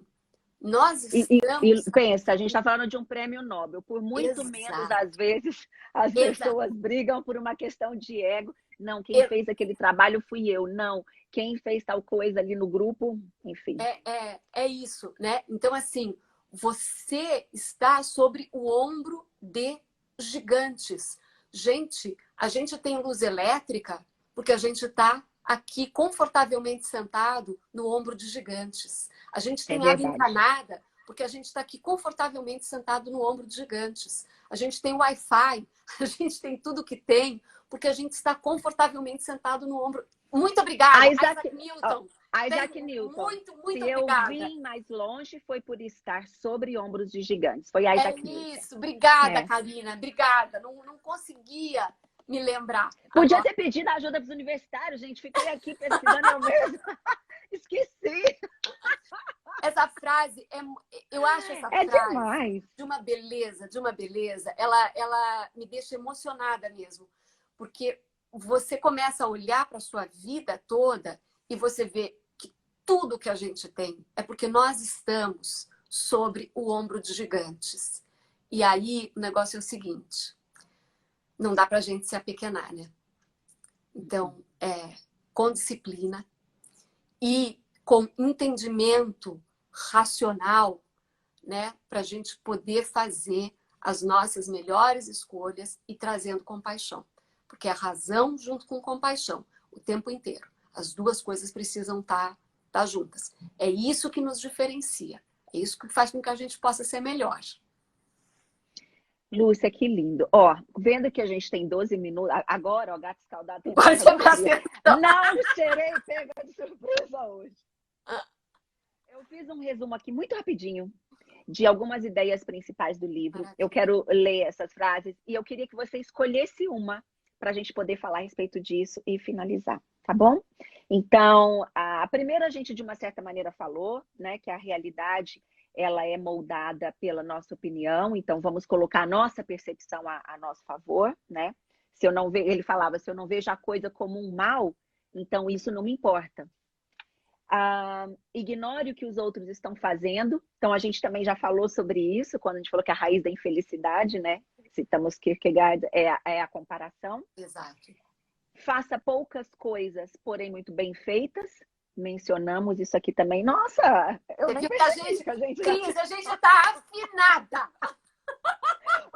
nós estamos... E pensa, a gente está falando de um prêmio Nobel. Por muito menos, às vezes, as pessoas brigam por uma questão de ego. Não, quem fez aquele trabalho fui eu. Não, quem fez tal coisa ali no grupo, enfim. É isso, né? Então, assim, você está sobre o ombro de gigantes. Gente, a gente tem luz elétrica porque a gente está aqui confortavelmente sentado no ombro de gigantes. A gente tem água encanada porque a gente está aqui confortavelmente sentado no ombro de gigantes. A gente tem Wi-Fi, a gente tem tudo que tem porque a gente está confortavelmente sentado no ombro. Muito obrigada, Isaac Newton. Isaac Newton. Muito Se obrigada. eu vim mais longe, foi por estar sobre ombros de gigantes. Foi Isaac Newton. Isso, obrigada, Karina. Obrigada. Não conseguia me lembrar. Podia ter pedido a ajuda dos universitários, gente. Fiquei aqui pesquisando eu mesmo. Esqueci. Essa frase, eu acho essa frase demais. De uma beleza. Ela me deixa emocionada mesmo. Porque você começa a olhar para a sua vida toda e você vê que tudo que a gente tem é porque nós estamos sobre o ombro de gigantes. E aí o negócio é o seguinte, não dá para a gente se apequenar, né? Então, com disciplina e com entendimento racional, né? Para a gente poder fazer as nossas melhores escolhas e trazendo compaixão. Porque é a razão junto com compaixão, o tempo inteiro. As duas coisas precisam estar juntas. É isso que nos diferencia. É isso que faz com que a gente possa ser melhor. Lúcia, que lindo. Ó, vendo que a gente tem 12 minutos... Agora, ó, gato escaldado... Não serei pega de surpresa hoje. Eu fiz um resumo aqui muito rapidinho de algumas ideias principais do livro. Eu quero ler essas frases e eu queria que você escolhesse uma para a gente poder falar a respeito disso e finalizar, tá bom? Então, a primeira a gente, de uma certa maneira, falou, né, que a realidade, ela é moldada pela nossa opinião, então vamos colocar a nossa percepção a nosso favor, né? Se eu não ele falava, se eu não vejo a coisa como um mal, então isso não me importa. Ignore o que os outros estão fazendo, então a gente também já falou sobre isso, quando a gente falou que a raiz da infelicidade, né? Citamos Kierkegaard, é a comparação. Exato. Faça poucas coisas, porém muito bem feitas. Mencionamos isso aqui também. Nossa, eu nem percebi que a gente... Cris, a gente está afinada.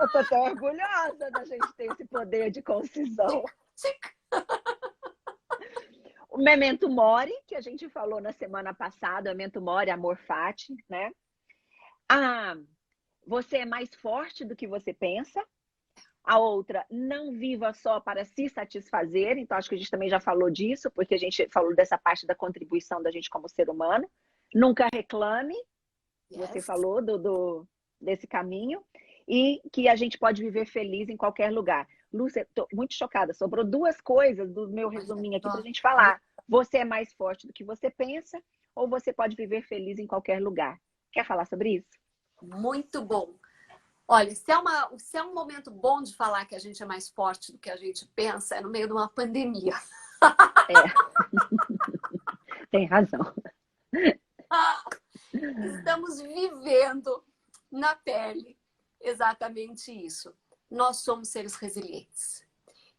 Eu tô tão orgulhosa da gente ter esse poder de concisão. O Memento Mori, que a gente falou na semana passada, Memento Mori, amor fati, né? Você é mais forte do que você pensa. A outra, não viva só para se satisfazer. Então, acho que a gente também já falou disso, porque a gente falou dessa parte da contribuição da gente como ser humano. Nunca reclame. Você falou desse caminho. E que a gente pode viver feliz em qualquer lugar. Lúcia, estou muito chocada. Sobrou duas coisas do meu resuminho aqui para a gente falar. Você é mais forte do que você pensa ou você pode viver feliz em qualquer lugar. Quer falar sobre isso? Muito bom. Olha, se é um momento bom de falar que a gente é mais forte do que a gente pensa, é no meio de uma pandemia. Tem razão. Estamos vivendo na pele exatamente isso. Nós somos seres resilientes.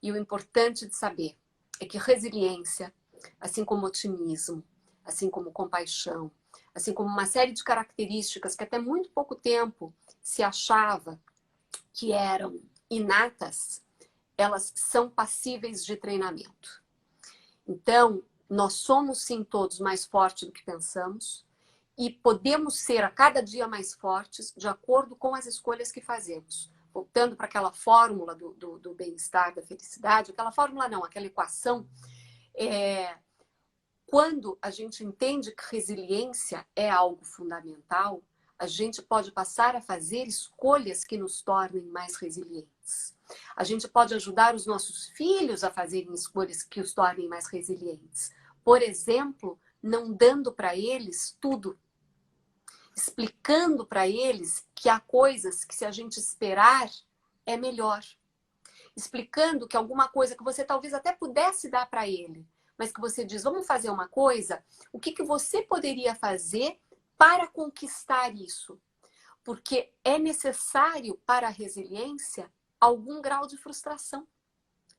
E o importante de saber é que resiliência, assim como otimismo, assim como compaixão, assim como uma série de características que até muito pouco tempo se achava que eram inatas, elas são passíveis de treinamento. Então, nós somos sim todos mais fortes do que pensamos e podemos ser a cada dia mais fortes de acordo com as escolhas que fazemos. Voltando para aquela fórmula do bem-estar, da felicidade, aquela fórmula não, aquela equação, quando a gente entende que resiliência é algo fundamental, a gente pode passar a fazer escolhas que nos tornem mais resilientes. A gente pode ajudar os nossos filhos a fazerem escolhas que os tornem mais resilientes. Por exemplo, não dando para eles tudo. explicando para eles que há coisas que, se a gente esperar, é melhor. Explicando que alguma coisa que você talvez até pudesse dar para ele, mas que você diz, vamos fazer uma coisa, o que você poderia fazer para conquistar isso? Porque é necessário para a resiliência algum grau de frustração.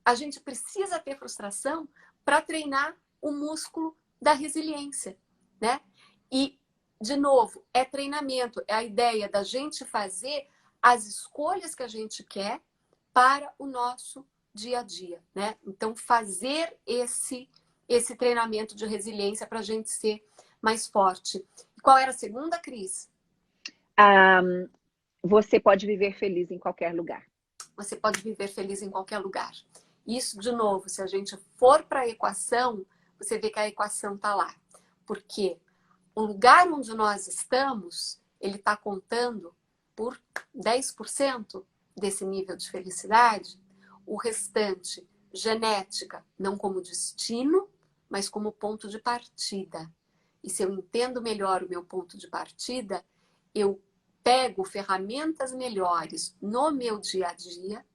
A gente precisa ter frustração para treinar o músculo da resiliência, né? E, de novo, é treinamento, é a ideia da gente fazer as escolhas que a gente quer para o nosso dia a dia, né? Então, fazer esse treinamento de resiliência para a gente ser mais forte. E qual era a segunda, Cris? Você pode viver feliz em qualquer lugar. Você pode viver feliz em qualquer lugar. Isso, de novo, se a gente for para a equação, você vê que a equação está lá. Porque o lugar onde nós estamos, ele está contando por 10% desse nível de felicidade. O restante, genética, não como destino, mas como ponto de partida. E se eu entendo melhor o meu ponto de partida, eu pego ferramentas melhores no meu dia a dia,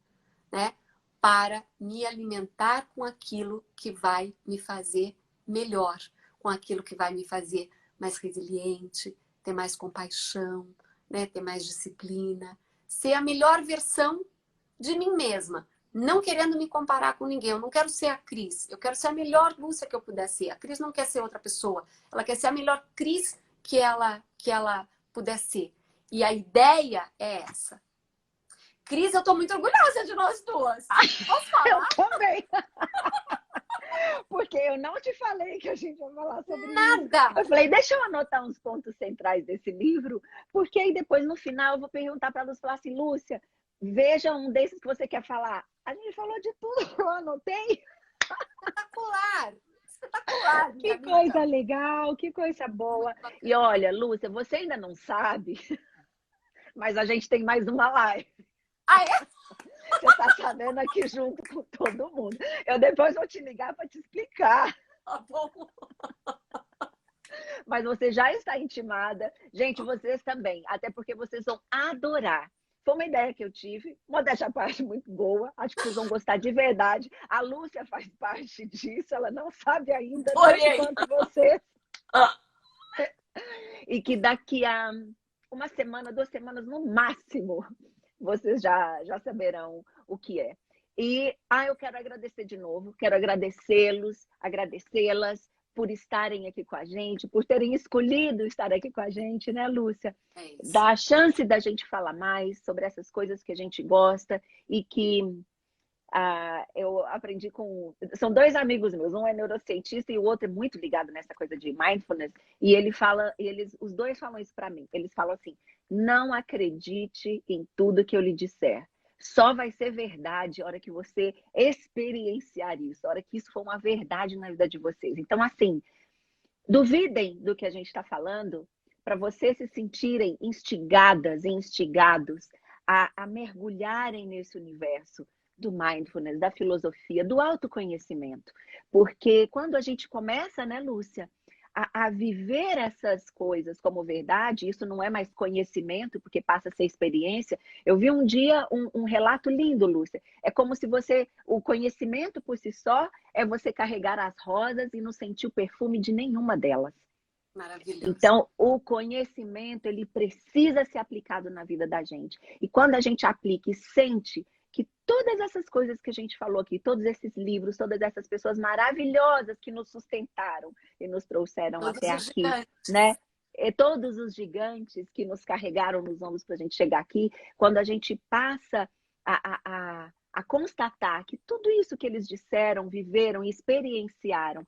né, para me alimentar com aquilo que vai me fazer melhor, com aquilo que vai me fazer mais resiliente, ter mais compaixão, né, ter mais disciplina, ser a melhor versão de mim mesma, não querendo me comparar com ninguém. Eu não quero ser a Cris, eu quero ser a melhor Lúcia que eu puder ser. A Cris não quer ser outra pessoa, ela quer ser a melhor Cris que ela puder ser. E a ideia é essa. Cris, eu tô muito orgulhosa de nós duas. Posso falar? Eu também. Porque eu não te falei que a gente ia falar sobre Nada. isso. Eu falei, deixa eu anotar uns pontos centrais desse livro, porque aí depois, no final, eu vou perguntar para a Lúcia, falar assim, Lúcia, veja um desses que você quer falar. A gente falou de tudo que eu anotei. Espetacular. Espetacular. Que coisa legal, que coisa boa. E olha, Lúcia, você ainda não sabe, mas a gente tem mais uma live. Ah, é? Você está sabendo aqui junto com todo mundo. Eu depois vou te ligar para te explicar. Tá bom. Mas você já está intimada. Gente, vocês também. Até porque vocês vão adorar. Foi uma ideia que eu tive. Modéstia à parte, muito boa. Acho que vocês vão gostar de verdade. A Lúcia faz parte disso. Ela não sabe ainda, tanto quanto vocês. E que daqui a uma semana, 2 semanas no máximo, vocês já saberão o que é. E eu quero agradecer de novo, quero agradecê-los, agradecê-las por estarem aqui com a gente, por terem escolhido estar aqui com a gente, né, Lúcia? É isso. Dá a chance da gente falar mais sobre essas coisas que a gente gosta e que eu aprendi com... São 2 amigos meus, um é neurocientista e o outro é muito ligado nessa coisa de mindfulness, e os 2 falam isso para mim. Eles falam assim, não acredite em tudo que eu lhe disser. Só vai ser verdade a hora que você experienciar isso, a hora que isso for uma verdade na vida de vocês. Então, assim, duvidem do que a gente está falando para vocês se sentirem instigadas e instigados a mergulharem nesse universo do mindfulness, da filosofia, do autoconhecimento. Porque quando a gente começa, né, Lúcia, a viver essas coisas como verdade, isso não é mais conhecimento, porque passa a ser experiência. Eu vi um dia um relato lindo, Lúcia. É como se o conhecimento por si só é você carregar as rosas e não sentir o perfume de nenhuma delas. Maravilhoso. Então, o conhecimento, ele precisa ser aplicado na vida da gente. E quando a gente aplica e sente que todas essas coisas que a gente falou aqui, todos esses livros, todas essas pessoas maravilhosas que nos sustentaram e nos trouxeram Todos até os aqui, gigantes. né? E todos os gigantes que nos carregaram nos ombros para a gente chegar aqui, quando a gente passa a constatar que tudo isso que eles disseram, viveram e experienciaram,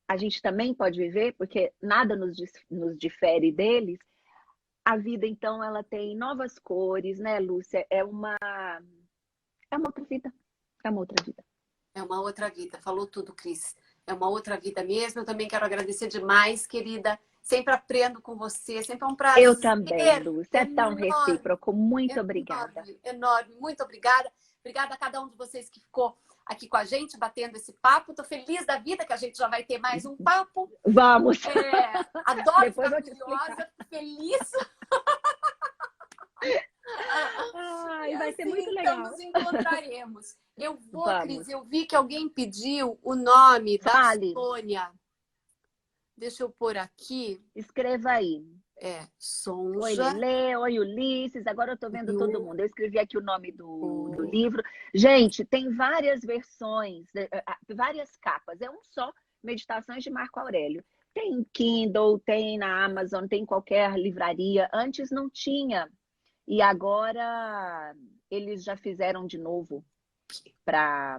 a gente também pode viver, porque nada nos difere deles, a vida, então, ela tem novas cores, né, Lúcia? É uma outra vida. É uma outra vida. É uma outra vida. Falou tudo, Cris. É uma outra vida mesmo. Eu também quero agradecer demais, querida. Sempre aprendo com você. Sempre é um prazer. Eu também, Lúcia. É tão recíproco. Muito obrigada. Enorme. Muito obrigada. Obrigada a cada um de vocês que ficou aqui com a gente, batendo esse papo. Estou feliz da vida que a gente já vai ter mais um papo. Vamos! Adoro Depois ficar eu te curiosa, explicar. feliz. Ai, vai ser Assim, muito então legal. nos encontraremos. Eu vou, Vamos. Cris, eu vi que alguém pediu o nome da Fale. Sônia. Deixa eu pôr aqui. Escreva aí. Oi, Sonja. Lelê, oi, Ulisses. Agora eu tô vendo todo mundo. Eu escrevi aqui o nome do Oh. livro. Gente, tem várias versões, várias capas. É um só, Meditações de Marco Aurélio. Tem em Kindle, tem na Amazon, tem em qualquer livraria. Antes não tinha. E agora eles já fizeram de novo para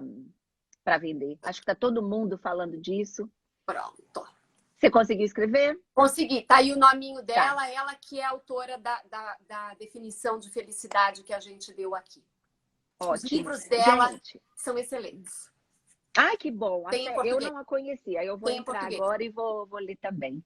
vender. Acho que está todo mundo falando disso. Pronto. Você conseguiu escrever? Consegui. Tá aí o nominho Tá. dela, ela que é autora da definição de felicidade que a gente deu aqui. Ótimo. Os livros dela Gente, são excelentes. ai, que bom. Tem em Até eu português. não a conhecia. Eu vou Tem em entrar português. agora e vou ler também.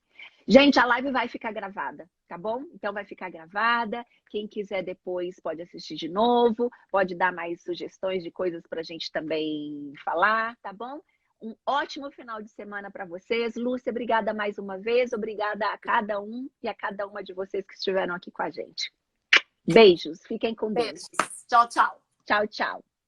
Gente, a live vai ficar gravada, tá bom? Então vai ficar gravada. Quem quiser depois pode assistir de novo, pode dar mais sugestões de coisas para a gente também falar, tá bom? Um ótimo final de semana para vocês. Lúcia, obrigada mais uma vez. Obrigada a cada um e a cada uma de vocês que estiveram aqui com a gente. Beijos. Fiquem com Deus. Beijos. Tchau, tchau. Tchau, tchau.